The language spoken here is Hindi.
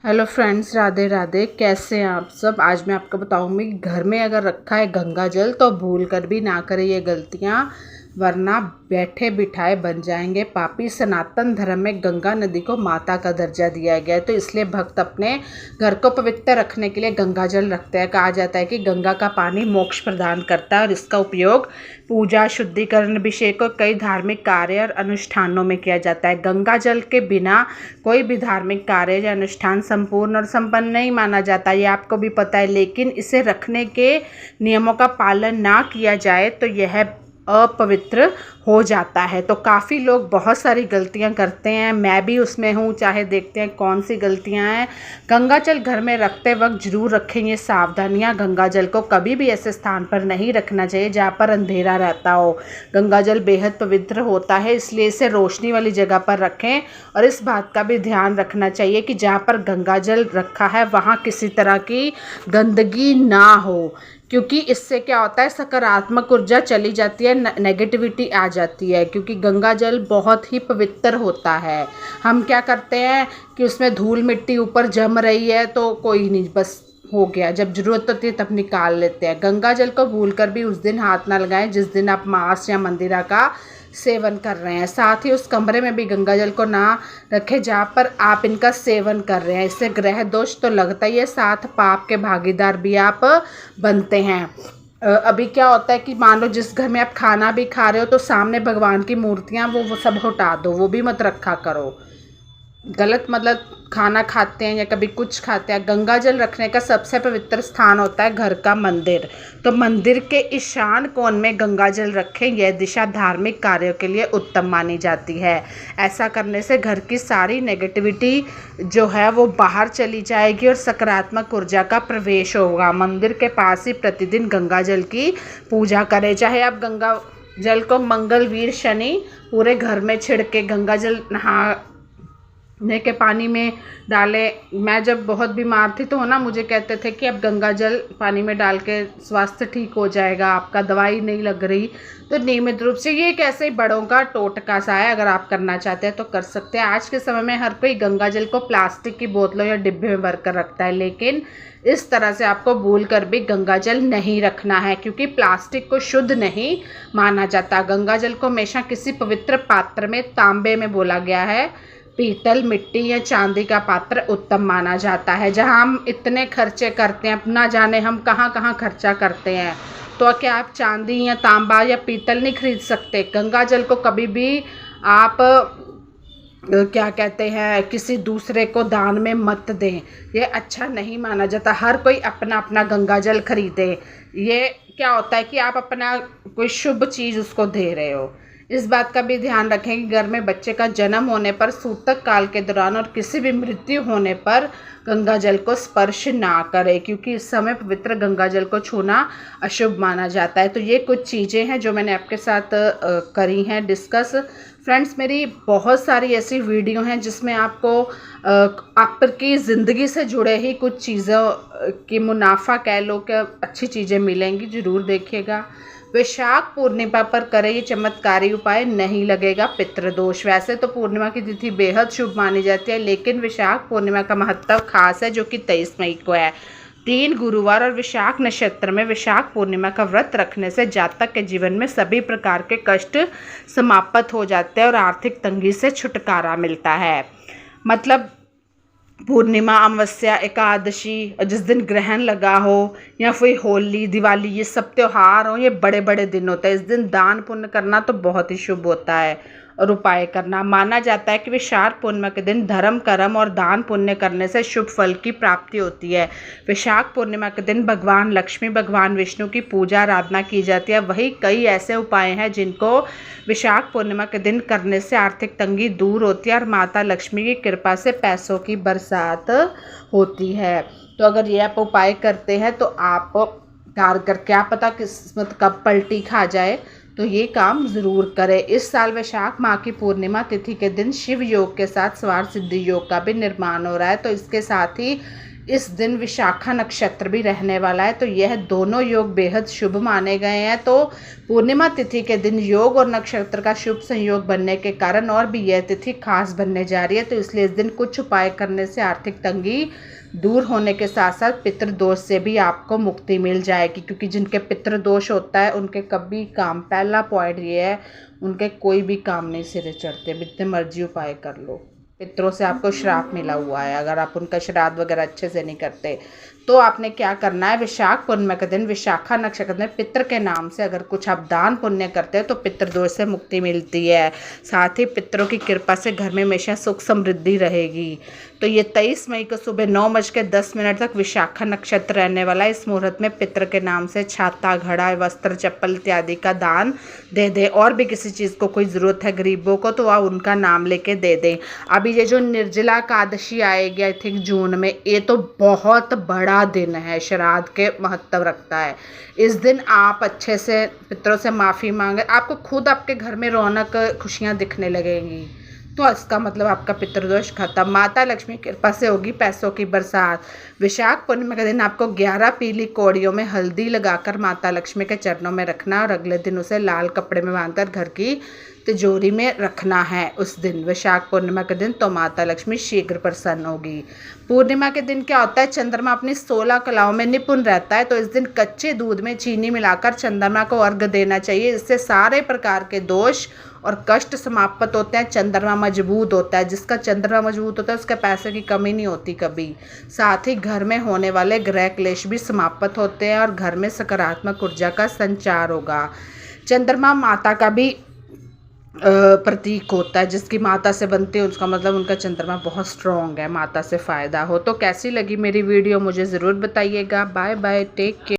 Hello friends, Radhe Radhe. कैसे हैं आप सब। आज मैं आपको बताऊंगी घर में अगर रखा है गंगा जल तो भूल कर भी ना करें ये गलतियां, वरना बैठे बिठाए बन जाएंगे पापी। सनातन धर्म में गंगा नदी को माता का दर्जा दिया गया है, तो इसलिए भक्त अपने घर को पवित्र रखने के लिए गंगा जल रखते हैं। कहा जाता है कि गंगा का पानी मोक्ष प्रदान करता है और इसका उपयोग पूजा, शुद्धिकरण, अभिषेक और कई धार्मिक कार्य और अनुष्ठानों में किया जाता है। गंगा जल के बिना कोई भी धार्मिक कार्य या अनुष्ठान संपूर्ण और संपन्न नहीं माना जाता, ये आपको भी पता है। लेकिन इसे रखने के नियमों का पालन ना किया जाए तो यह अपवित्र हो जाता है। तो काफ़ी लोग बहुत सारी गलतियां करते हैं, मैं भी उसमें हूँ। चाहे देखते हैं कौन सी गलतियां हैं। गंगा जल घर में रखते वक्त जरूर रखें ये सावधानियां। गंगा जल को कभी भी ऐसे स्थान पर नहीं रखना चाहिए जहाँ पर अंधेरा रहता हो। गंगा जल बेहद पवित्र होता है, इसलिए इसे रोशनी वाली जगह पर रखें। और इस बात का भी ध्यान रखना चाहिए कि जहाँ पर गंगा जल रखा है वहाँ किसी तरह की गंदगी ना हो, क्योंकि इससे क्या होता है, सकारात्मक ऊर्जा चली जाती है, नेगेटिविटी आ जाती है। क्योंकि गंगा जल बहुत ही पवित्र होता है। हम क्या करते हैं कि उसमें धूल मिट्टी ऊपर जम रही है तो कोई नहीं, बस हो गया, जब ज़रूरत होती है तब निकाल लेते हैं। गंगा जल को भूल कर भी उस दिन हाथ ना लगाएं जिस दिन आप मांस या मंदिरा का सेवन कर रहे हैं। साथ ही उस कमरे में भी गंगा जल को ना रखें जहाँ पर आप इनका सेवन कर रहे हैं। इससे ग्रह दोष तो लगता ही है, साथ पाप के भागीदार भी आप बनते हैं। अभी क्या होता है कि मान लो जिस घर में आप खाना भी खा रहे हो तो सामने भगवान की मूर्तियाँ वो सब हटा दो, वो भी मत रखा करो। गलत मतलब खाना खाते हैं या कभी कुछ खाते हैं। गंगा जल रखने का सबसे पवित्र स्थान होता है घर का मंदिर। तो मंदिर के ईशान कोण में गंगा जल रखें। यह दिशा धार्मिक कार्यों के लिए उत्तम मानी जाती है। ऐसा करने से घर की सारी नेगेटिविटी जो है वो बाहर चली जाएगी और सकारात्मक ऊर्जा का प्रवेश होगा। मंदिर के पास ही प्रतिदिन गंगा जल की पूजा करें। चाहे आप गंगा जल को मंगल, वीर, शनि पूरे घर में छिड़के गंगा जल नहाने के पानी में डालें। मैं जब बहुत बीमार थी तो ना मुझे कहते थे कि अब गंगा जल पानी में डाल के स्वास्थ्य ठीक हो जाएगा, आपका दवाई नहीं लग रही। तो नियमित रूप से ये कैसे बड़ों का टोटका सा है, अगर आप करना चाहते हैं तो कर सकते हैं। आज के समय में हर कोई गंगा जल को प्लास्टिक की बोतलों या डिब्बे में भर कर रखता है, लेकिन इस तरह से आपको भूल कर भी गंगा जल नहीं रखना है, क्योंकि प्लास्टिक को शुद्ध नहीं माना जाता। गंगा जल को हमेशा किसी पवित्र पात्र में, तांबे में बोला गया है, पीतल, मिट्टी या चांदी का पात्र उत्तम माना जाता है। जहां हम इतने खर्चे करते हैं, अपना जाने हम कहां कहां खर्चा करते हैं, तो क्या आप चांदी या तांबा या पीतल नहीं खरीद सकते। गंगा जल को कभी भी आप क्या कहते हैं, किसी दूसरे को दान में मत दें, ये अच्छा नहीं माना जाता। हर कोई अपना अपना गंगा जल खरीदे। ये क्या होता है कि आप अपना कोई शुभ चीज़ उसको दे रहे हो। इस बात का भी ध्यान रखें कि घर में बच्चे का जन्म होने पर, सूतक काल के दौरान और किसी भी मृत्यु होने पर गंगा जल को स्पर्श ना करें, क्योंकि इस समय पवित्र गंगा जल को छूना अशुभ माना जाता है। तो ये कुछ चीज़ें हैं जो मैंने आपके साथ करी हैं डिस्कस। फ्रेंड्स, मेरी बहुत सारी ऐसी वीडियो हैं जिसमें आपको आपकी ज़िंदगी से जुड़े ही कुछ चीज़ों की मुनाफा कह लो कि अच्छी चीज़ें मिलेंगी, ज़रूर देखिएगा। वैशाख पूर्णिमा पर करें ये चमत्कारी उपाय, नहीं लगेगा पितृदोष। वैसे तो पूर्णिमा की तिथि बेहद शुभ मानी जाती है, लेकिन वैशाख पूर्णिमा का महत्व खास है, जो कि 23 मई को है। 3 गुरुवार और विशाख नक्षत्र में वैशाख पूर्णिमा का व्रत रखने से जातक के जीवन में सभी प्रकार के कष्ट समाप्त हो जाते हैं और आर्थिक तंगी से छुटकारा मिलता है। मतलब पूर्णिमा, अमावस्या, एकादशी, जिस दिन ग्रहण लगा हो, या फिर होली, दिवाली, ये सब त्यौहार हो, ये बड़े बड़े दिन होते हैं। इस दिन दान पुण्य करना तो बहुत ही शुभ होता है और उपाय करना। माना जाता है कि वैशाख पूर्णिमा के दिन धर्म, कर्म और दान पुण्य करने से शुभ फल की प्राप्ति होती है। वैशाख पूर्णिमा के दिन भगवान लक्ष्मी, भगवान विष्णु की पूजा आराधना की जाती है। वही कई ऐसे उपाय हैं जिनको वैशाख पूर्णिमा के दिन करने से आर्थिक तंगी दूर होती है और माता लक्ष्मी की कृपा से पैसों की बरसात होती है। तो अगर ये आप उपाय करते हैं तो आप कारगर, क्या पता किस्मत कब पलटी खा जाए, तो ये काम ज़रूर करें। इस साल वैशाख माह की पूर्णिमा तिथि के दिन शिव योग के साथ स्वार सिद्धि योग का भी निर्माण हो रहा है। तो इसके साथ ही इस दिन विशाखा नक्षत्र भी रहने वाला है, तो यह दोनों योग बेहद शुभ माने गए हैं। तो पूर्णिमा तिथि के दिन योग और नक्षत्र का शुभ संयोग बनने के कारण और भी यह तिथि खास बनने जा रही है। तो इसलिए इस दिन कुछ उपाय करने से आर्थिक तंगी दूर होने के साथ साथ पितृदोष से भी आपको मुक्ति मिल जाएगी, क्योंकि जिनके पितृदोष होता है उनके कभी काम, पहला पॉइंट ये है, उनके कोई भी काम नहीं सिरे चढ़ते, जितने मर्जी उपाय कर लो। पितरों से आपको श्राप मिला हुआ है, अगर आप उनका श्राद्ध वगैरह अच्छे से नहीं करते तो आपने क्या करना है, विशाख पूर्णिमा के दिन विशाखा नक्षत्र में पितृ के नाम से अगर कुछ आप दान पुण्य करते हो तो पितृदोष से मुक्ति मिलती है। साथ ही पितरों की कृपा से घर में हमेशा सुख समृद्धि रहेगी। तो ये 23 मई को सुबह 9:10 तक विशाखा नक्षत्र रहने वाला है। इस मुहूर्त में पितृ के नाम से छाता, घड़ा, वस्त्र, चप्पल इत्यादि का दान दे दे। और भी किसी चीज़ को कोई ज़रूरत है गरीबों को तो वह उनका नाम लेके दे दें। अभी ये जो निर्जला एकादशी आएगी आई थिंक जून में, ये तो बहुत बड़ा दिन है, श्राद्ध के महत्व रखता है। इस दिन आप अच्छे से पितरों से माफ़ी मांगे, आपको खुद आपके घर में रौनक खुशियाँ दिखने लगेंगी। तो इसका मतलब आपका पितृदोष खत्म, माता लक्ष्मी की कृपा से होगी पैसों की बरसात। विशाख पूर्णिमा के दिन आपको 11 पीली कौड़ियों में हल्दी लगाकर माता लक्ष्मी के चरणों में रखना और अगले दिन उसे लाल कपड़े में बांधकर घर की तिजोरी में रखना है। उस दिन विशाख पूर्णिमा के दिन तो माता लक्ष्मी शीघ्र प्रसन्न होगी। पूर्णिमा के दिन क्या होता है, चंद्रमा अपनी 16 कलाओं में निपुण रहता है। तो इस दिन कच्चे दूध में चीनी मिलाकर चंद्रमा को अर्घ्य देना चाहिए। इससे सारे प्रकार के दोष और कष्ट समाप्त होते हैं। चंद्रमा मजबूत होता है, जिसका चंद्रमा मजबूत होता है उसके पैसे की कमी नहीं होती कभी। साथ ही घर में होने वाले ग्रह क्लेश भी समाप्त होते हैं और घर में सकारात्मक ऊर्जा का संचार होगा। चंद्रमा माता का भी प्रतीक होता है, जिसकी माता से बनती है उसका मतलब उनका चंद्रमा बहुत स्ट्रॉन्ग है, माता से फ़ायदा हो। तो कैसी लगी मेरी वीडियो मुझे ज़रूर बताइएगा। Bye bye, take care.